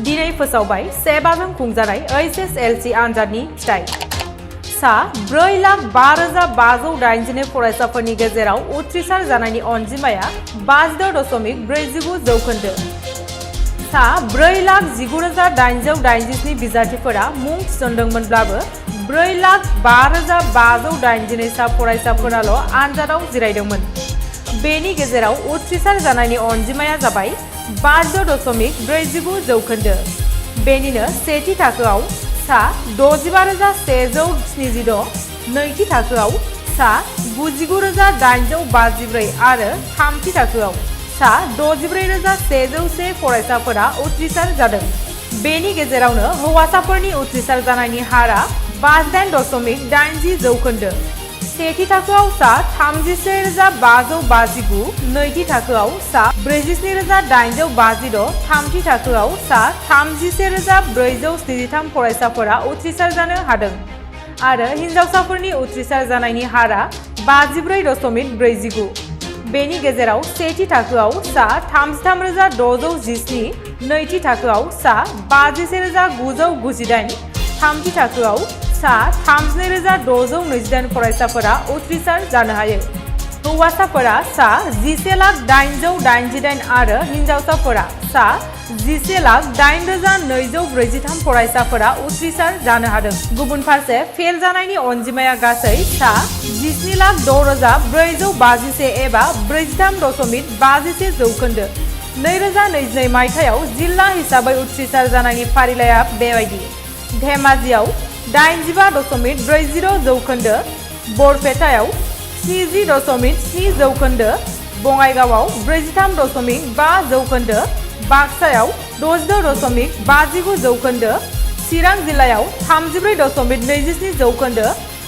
दिनै फोसावबाय सेबाजों खुंजानाय Hslc आनजादनि फिथाइ। सा 4,05,582 फरायसाफोरनि गेजेराव उथ्रिसार जानायनि अनजिमाया 56.49 जौखोन्दो। सा 4,19,887 बिजाथिफोरा मुं थिसनदोंमोनब्लाबो 4,05,582 सा फरायसाफोराल' आनजादाव जिरायदोंमोन। बेनि गेजेराव उथ्रिसार जानायनि अनजिमाया जाबाय 56.49 जौखोन्दो। बेनिनो सेथि थाखोआव सा 65,176, नैथि थाखोआव सा 99,854 आरो थामथि थाखोआव सा 64,101 फरायसाफोरा उथ्रिसार जादों। बेनि गेजेरावनो हौवासाफोरनि उथ्रिसार जानायनि हारआ 58.80 जौखोन्दो। सेथि थाखोआव सा 31,559, नैथि थाखोआव सा 47,856, थामथि थाखोआव सा 31,473 फरायसाफोरा उथ्रिसार जानो हादों आरो हिनजावसाफोरनि उथ्रिसार जानायनि हारआ 54.49। बेनि गेजेराव सेथि थाखोआव सा 33,617, नैथि थाखोआव सा 51,998, थामथि थाखोआव सा 32,628 फरायसाफोरा उथ्रिसार जानो हायो। हौवासाफोरा सा 10,888 आरो हिनजावसाफोरा सा 10,08,243 फरायसाफोरा उथ्रिसार जानो हादों। गुबुन फारसे फेल जानायनि अनजिमाया गासै सा 17,04,451 एबा 43.51 जौखोन्दो। 2022 मायथाइयाव जिल्ला हिसाबै उथ्रिसार जानायनि फारिलाइया बेबायदि: धेमाजियाव 85.40 जौखोन्दो, बरपेटायाव 70.7 जौखोन्दो, बङाइगावआव 43.5 जौखोन्दो, बाक्सायाव 66.59 जौखोन्दो, चिरां जिल्लायाव 34.27 जौखोन्दो,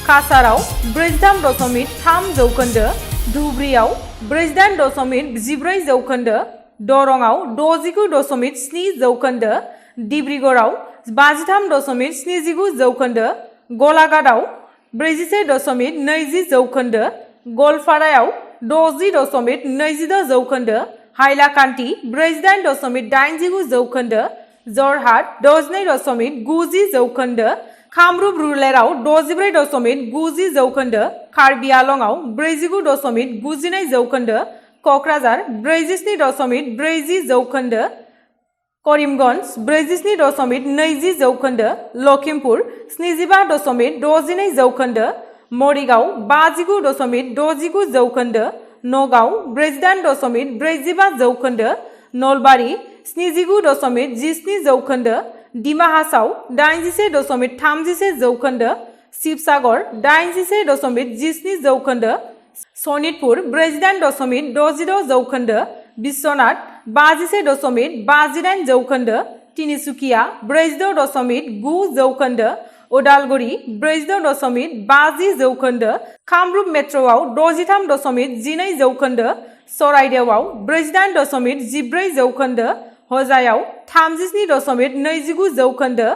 काछाराव 43.3 जौखोन्दो, धुब्रीयाव 48.14 जौखोन्दो, दरंआव 69.7 जौखोन्दो, डिब्रुगड़आव 53.79 जौखोन्दो, गलाघाटआव 41.20 जौखोन्दो, गलपारायाव 60.26 जौखोन्दो, हाइलाकान्दी 48.89 जौखोन्दो, जरहाट 62.90 जौखोन्दो, कामरुप रुरेलाव 64.90 जौखोन्दो, कार्बि आलंआव 49.92 जौखोन्दो, क'क्राझार 47.40 जौखोन्दो, करिमगन्ज 47.20 जौखोन्दो, लखिमपुर 75.62 जौखोन्दो, मरिगाव 59.69 जौखोन्दो, नगाव 48.45 जौखोन्दो, नलबारि 79.17 जौखोन्दो, डिमा हासाव 81.31 जौखोन्दो, शिबसागर 81.17 जौखोन्दो, सनितपुर 48.66 जौखोन्दो, बिश्वनाथ 51.58 जौखोन्दो, तिनिसुकिया 46.9 जौखोन्दो, उदालगुरि 46.50 जौखोन्दो, कामरुप मेट्र'आव 63.12 जौखोन्दो, चराइदेउआव 48.14 जौखोन्दो, हजायाव 37.29 जौखोन्दो,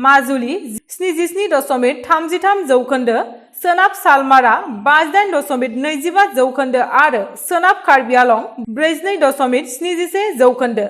माजुलि 77.33 जौखोन्दो, सोनाब सालमारा 58.25 जौखोन्दो आरो सोनाब कार्बि आलं 42.71 जौखोन्दो।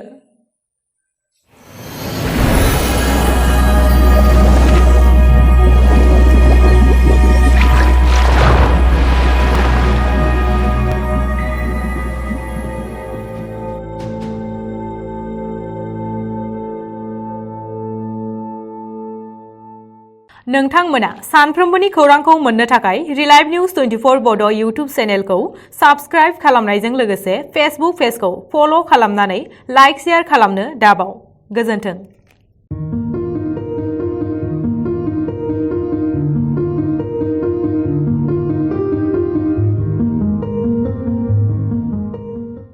नोंथांमोना सानफ्रोमबोनि खौरांखौ मोननो थाखाय रिलाइभ निउज 24 बड' इउट्युब चेनेलखौ साबस्क्राइब खालामनायजों लोगोसे फेसबुक पेजखौ फल' खालामनानै लाइक शेयार खालामनो दाबाव। गोजोन्थों।